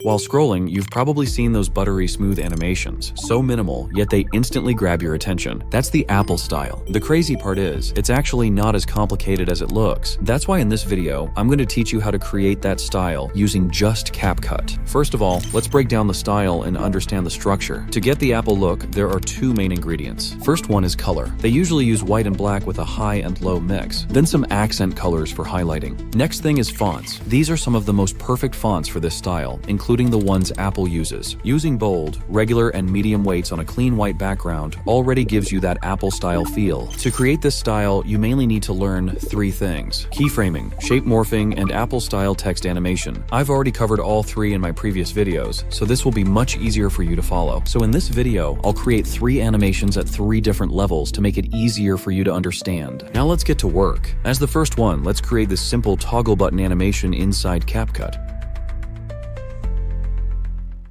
While scrolling, you've probably seen those buttery smooth animations. So minimal, yet they instantly grab your attention. That's the Apple style. The crazy part is, it's actually not as complicated as it looks. That's why in this video, I'm going to teach you how to create that style using just CapCut. First of all, let's break down the style and understand the structure. To get the Apple look, there are two main ingredients. First one is color. They usually use white and black with a high and low mix. Then some accent colors for highlighting. Next thing is fonts. These are some of the most perfect fonts for this style, including the ones Apple uses. Using bold, regular, and medium weights on a clean white background already gives you that Apple style feel. To create this style, you mainly need to learn three things: keyframing, shape morphing, and Apple style text animation. I've already covered all three in my previous videos, so this will be much easier for you to follow. So in this video, I'll create 3 animations at 3 different levels to make it easier for you to understand. Now let's get to work. As the first one, let's create this simple toggle button animation inside CapCut.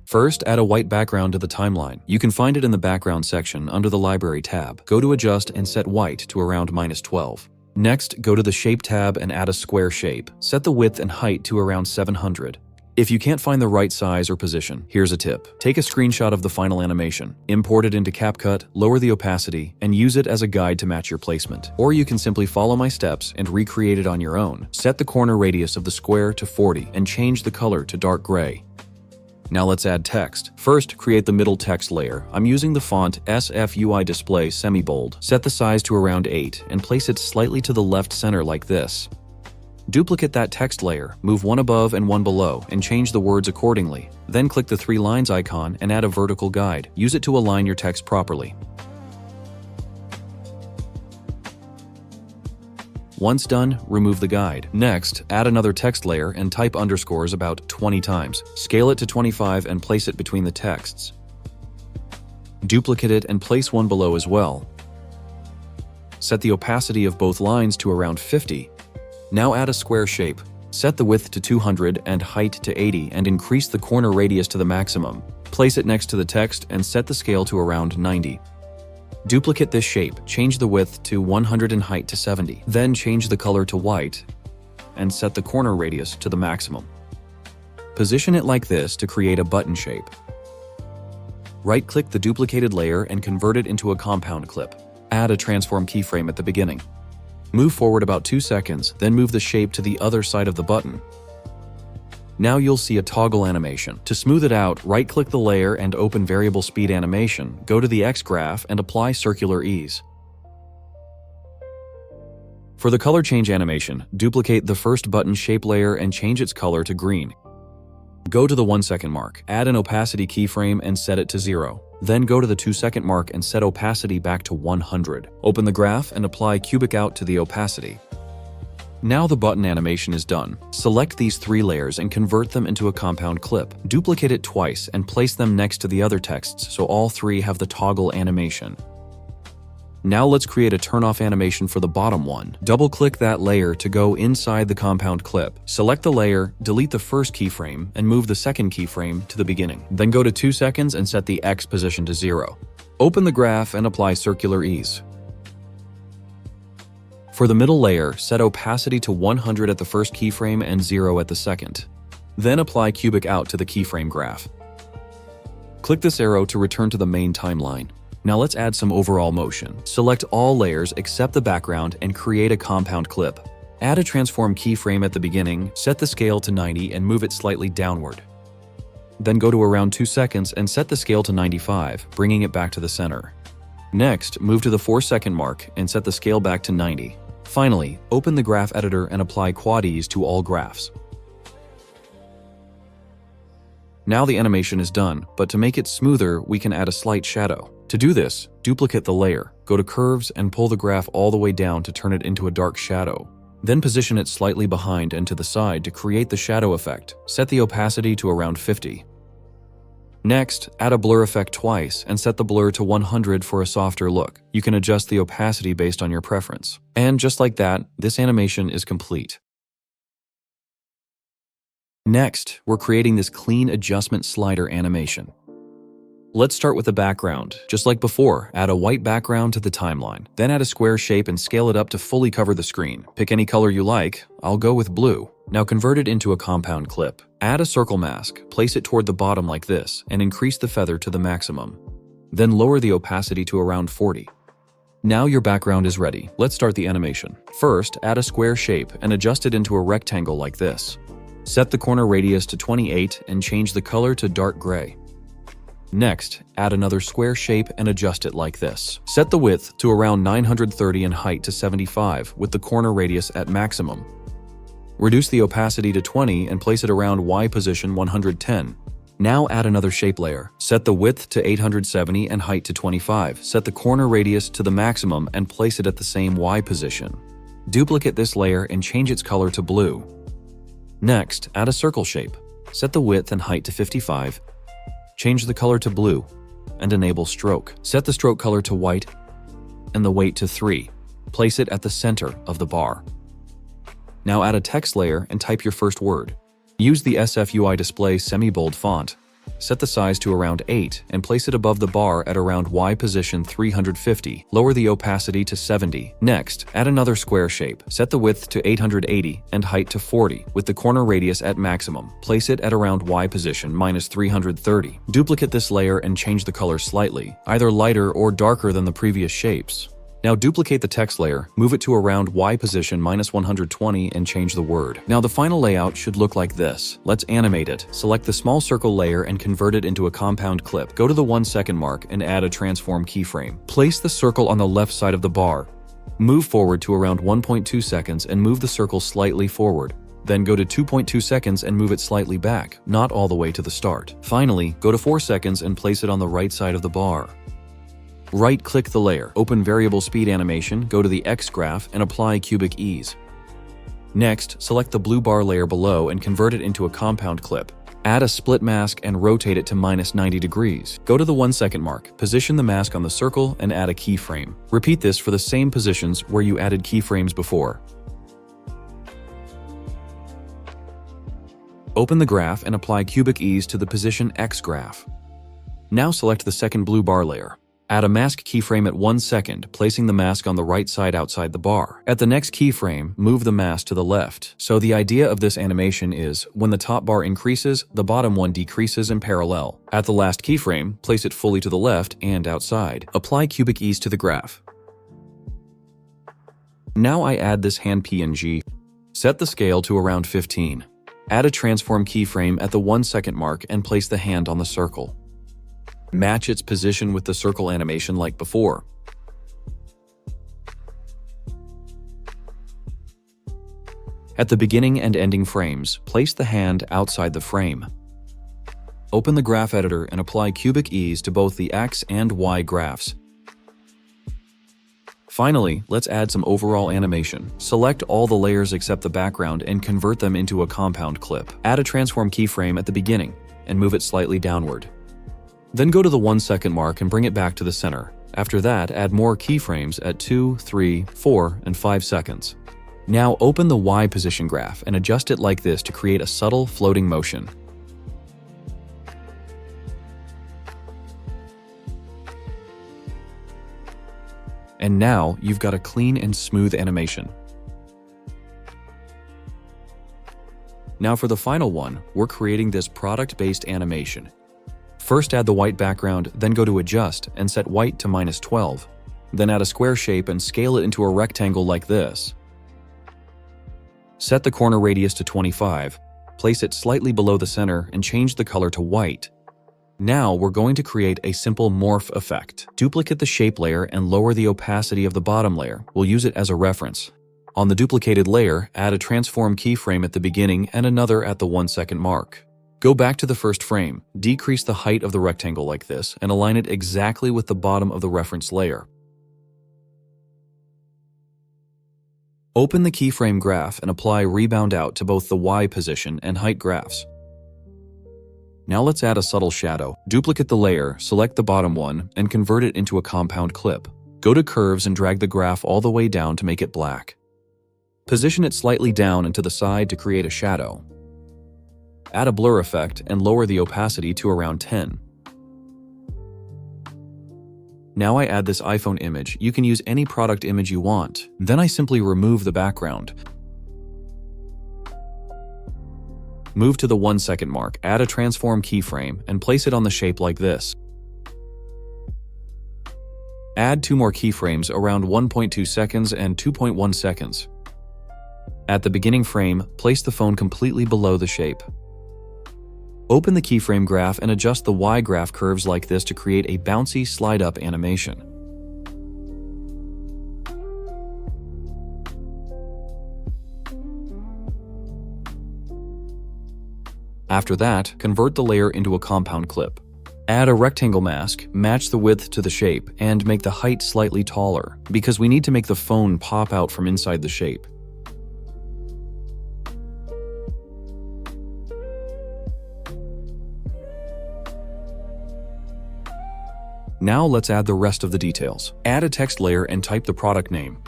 First, add a white background to the timeline. You can find it in the background section under the library tab. Go to adjust and set white to around -12. Next, go to the shape tab and add a square shape. Set the width and height to around 700. If you can't find the right size or position, here's a tip. Take a screenshot of the final animation, import it into CapCut, lower the opacity, and use it as a guide to match your placement. Or you can simply follow my steps and recreate it on your own. Set the corner radius of the square to 40 and change the color to dark gray. Now let's add text. First, create the middle text layer. I'm using the font SFUI Display Semi-Bold. Set the size to around 8 and place it slightly to the left center like this. Duplicate that text layer, move one above and one below, and change the words accordingly. Then click the 3 lines icon and add a vertical guide. Use it to align your text properly. Once done, remove the guide. Next, add another text layer and type underscores about 20 times. Scale it to 25 and place it between the texts. Duplicate it and place one below as well. Set the opacity of both lines to around 50. Now add a square shape. Set the width to 200 and height to 80 and increase the corner radius to the maximum. Place it next to the text and set the scale to around 90. Duplicate this shape, change the width to 100 and height to 70. Then change the color to white and set the corner radius to the maximum. Position it like this to create a button shape. Right-click the duplicated layer and convert it into a compound clip. Add a transform keyframe at the beginning. Move forward about 2 seconds, then move the shape to the other side of the button. Now you'll see a toggle animation. To smooth it out, right-click the layer and open Variable Speed Animation, go to the X graph and apply Circular Ease. For the color change animation, duplicate the first button shape layer and change its color to green. Go to the 1 second mark, add an opacity keyframe and set it to 0. Then go to the 2 second mark and set opacity back to 100. Open the graph and apply cubic out to the opacity. Now the button animation is done. Select these 3 layers and convert them into a compound clip. Duplicate it twice and place them next to the other texts so all 3 have the toggle animation. Now let's create a turn-off animation for the bottom one. Double-click that layer to go inside the compound clip. Select the layer, delete the first keyframe, and move the second keyframe to the beginning. Then go to 2 seconds and set the X position to 0. Open the graph and apply Circular Ease. For the middle layer, set opacity to 100 at the first keyframe and 0 at the second. Then apply cubic out to the keyframe graph. Click this arrow to return to the main timeline. Now let's add some overall motion. Select all layers except the background and create a compound clip. Add a transform keyframe at the beginning, set the scale to 90 and move it slightly downward. Then go to around 2 seconds and set the scale to 95, bringing it back to the center. Next, move to the 4 second mark and set the scale back to 90. Finally, open the graph editor and apply quad ease to all graphs. Now the animation is done, but to make it smoother, we can add a slight shadow. To do this, duplicate the layer, go to curves and pull the graph all the way down to turn it into a dark shadow. Then position it slightly behind and to the side to create the shadow effect. Set the opacity to around 50. Next, add a blur effect twice and set the blur to 100 for a softer look. You can adjust the opacity based on your preference. And just like that, this animation is complete. Next, we're creating this clean adjustment slider animation. Let's start with the background. Just like before, add a white background to the timeline. Then add a square shape and scale it up to fully cover the screen. Pick any color you like. I'll go with blue. Now convert it into a compound clip. Add a circle mask, place it toward the bottom like this, and increase the feather to the maximum. Then lower the opacity to around 40. Now your background is ready. Let's start the animation. First, add a square shape and adjust it into a rectangle like this. Set the corner radius to 28 and change the color to dark gray. Next, add another square shape and adjust it like this. Set the width to around 930 and height to 75 with the corner radius at maximum. Reduce the opacity to 20 and place it around Y position 110. Now add another shape layer. Set the width to 870 and height to 25. Set the corner radius to the maximum and place it at the same Y position. Duplicate this layer and change its color to blue. Next, add a circle shape. Set the width and height to 55. Change the color to blue and enable stroke. Set the stroke color to white and the weight to 3. Place it at the center of the bar. Now add a text layer and type your first word. Use the SFUI display semi-bold font. Set the size to around 8 and place it above the bar at around Y position 350. Lower the opacity to 70. Next, add another square shape. Set the width to 880 and height to 40 with the corner radius at maximum. Place it at around Y position -330. Duplicate this layer and change the color slightly, either lighter or darker than the previous shapes. Now duplicate the text layer, move it to around Y position -120 and change the word. Now the final layout should look like this. Let's animate it. Select the small circle layer and convert it into a compound clip. Go to the 1 second mark and add a transform keyframe. Place the circle on the left side of the bar. Move forward to around 1.2 seconds and move the circle slightly forward. Then go to 2.2 seconds and move it slightly back, not all the way to the start. Finally, go to 4 seconds and place it on the right side of the bar. Right-click the layer, open Variable Speed Animation, go to the X graph, and apply Cubic Ease. Next, select the blue bar layer below and convert it into a compound clip. Add a split mask and rotate it to -90 degrees. Go to the 1 second mark, position the mask on the circle, and add a keyframe. Repeat this for the same positions where you added keyframes before. Open the graph and apply Cubic Ease to the position X graph. Now select the second blue bar layer. Add a mask keyframe at 1 second, placing the mask on the right side outside the bar. At the next keyframe, move the mask to the left. So the idea of this animation is, when the top bar increases, the bottom one decreases in parallel. At the last keyframe, place it fully to the left and outside. Apply Cubic Ease to the graph. Now I add this hand PNG. Set the scale to around 15. Add a transform keyframe at the 1 second mark and place the hand on the circle. Match its position with the circle animation like before. At the beginning and ending frames, place the hand outside the frame. Open the graph editor and apply Cubic Ease to both the X and Y graphs. Finally, let's add some overall animation. Select all the layers except the background and convert them into a compound clip. Add a transform keyframe at the beginning and move it slightly downward. Then go to the 1 second mark and bring it back to the center. After that, add more keyframes at 2, 3, 4, and 5 seconds. Now open the Y position graph and adjust it like this to create a subtle floating motion. And now you've got a clean and smooth animation. Now for the final one, we're creating this product-based animation. First add the white background, then go to Adjust and set white to -12. Then add a square shape and scale it into a rectangle like this. Set the corner radius to 25, place it slightly below the center and change the color to white. Now we're going to create a simple morph effect. Duplicate the shape layer and lower the opacity of the bottom layer. We'll use it as a reference. On the duplicated layer, add a transform keyframe at the beginning and another at the 1 second mark. Go back to the first frame, decrease the height of the rectangle like this, and align it exactly with the bottom of the reference layer. Open the keyframe graph and apply rebound out to both the Y position and height graphs. Now let's add a subtle shadow. Duplicate the layer, select the bottom one, and convert it into a compound clip. Go to Curves and drag the graph all the way down to make it black. Position it slightly down and to the side to create a shadow. Add a blur effect and lower the opacity to around 10. Now I add this iPhone image. You can use any product image you want. Then I simply remove the background. Move to the 1 second mark, add a transform keyframe, and place it on the shape like this. Add 2 more keyframes around 1.2 seconds and 2.1 seconds. At the beginning frame, place the phone completely below the shape. Open the keyframe graph and adjust the Y graph curves like this to create a bouncy slide-up animation. After that, convert the layer into a compound clip. Add a rectangle mask, match the width to the shape, and make the height slightly taller, because we need to make the phone pop out from inside the shape. Now let's add the rest of the details. Add a text layer and type the product name.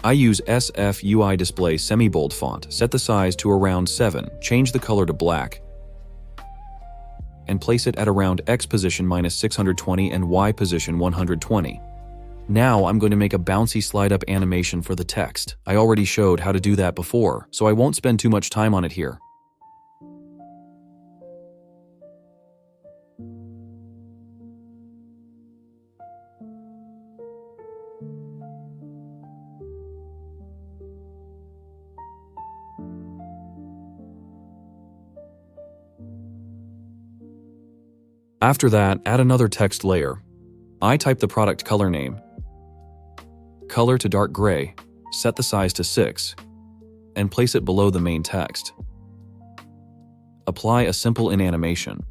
I use SF UI Display semi-bold font. Set the size to around 7, change the color to black, and place it at around X position -620 and Y position 120. Now I'm going to make a bouncy slide-up animation for the text. I already showed how to do that before, so I won't spend too much time on it here. After that, add another text layer. I type the product color name, color to dark gray, set the size to 6, and place it below the main text. Apply a simple in animation.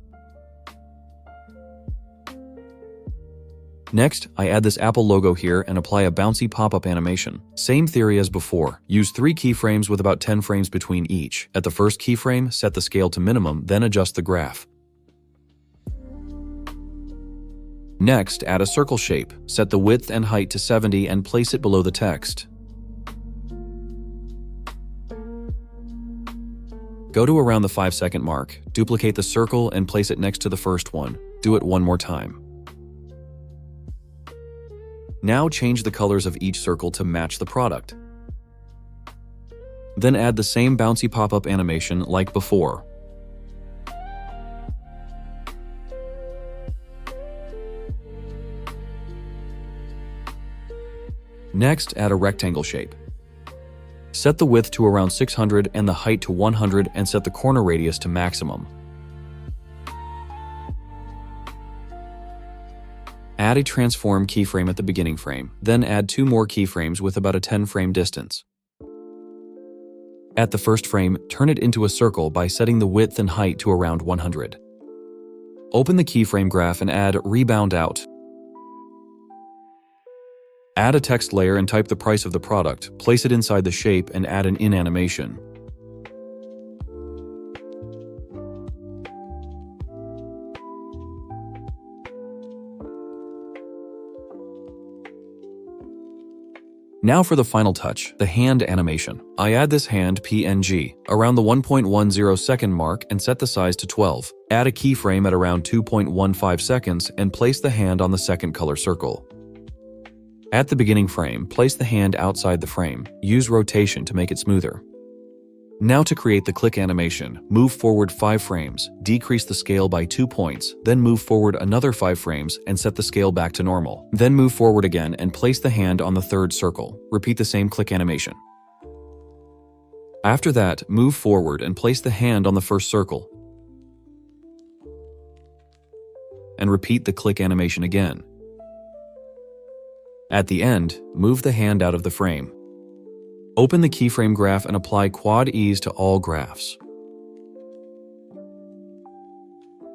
Next, I add this Apple logo here and apply a bouncy pop-up animation. Same theory as before. Use 3 keyframes with about 10 frames between each. At the first keyframe, set the scale to minimum, then adjust the graph. Next, add a circle shape. Set the width and height to 70 and place it below the text. Go to around the 5 second mark, duplicate the circle and place it next to the first one. Do it one more time. Now change the colors of each circle to match the product. Then add the same bouncy pop-up animation like before. Next, add a rectangle shape. Set the width to around 600 and the height to 100 and set the corner radius to maximum. Add a transform keyframe at the beginning frame, then add 2 more keyframes with about a 10 frame distance. At the first frame, turn it into a circle by setting the width and height to around 100. Open the keyframe graph and add rebound out. Add a text layer and type the price of the product, place it inside the shape and add an in animation. Now for the final touch, the hand animation. I add this hand PNG around the 1.10 second mark and set the size to 12. Add a keyframe at around 2.15 seconds and place the hand on the second color circle. At the beginning frame, place the hand outside the frame. Use rotation to make it smoother. Now to create the click animation, move forward 5 frames, decrease the scale by 2 points, then move forward another 5 frames and set the scale back to normal. Then move forward again and place the hand on the third circle. Repeat the same click animation. After that, move forward and place the hand on the first circle. And repeat the click animation again. At the end, move the hand out of the frame. Open the keyframe graph and apply quad ease to all graphs.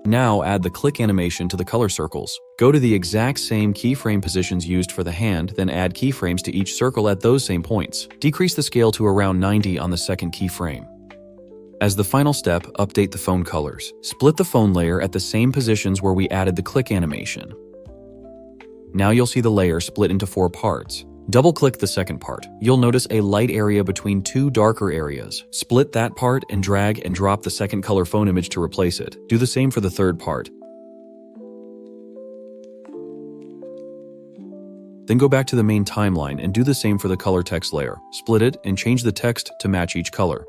Now add the click animation to the color circles. Go to the exact same keyframe positions used for the hand, then add keyframes to each circle at those same points. Decrease the scale to around 90 on the second keyframe. As the final step, update the phone colors. Split the phone layer at the same positions where we added the click animation. Now you'll see the layer split into 4 parts. Double-click the second part. You'll notice a light area between 2 darker areas. Split that part and drag and drop the second color phone image to replace it. Do the same for the third part. Then go back to the main timeline and do the same for the color text layer. Split it and change the text to match each color.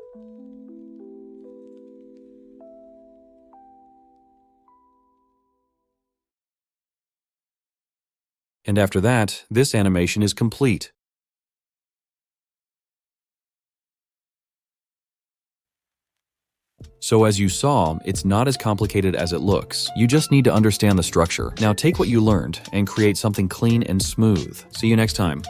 And after that, this animation is complete. So as you saw, it's not as complicated as it looks. You just need to understand the structure. Now take what you learned and create something clean and smooth. See you next time.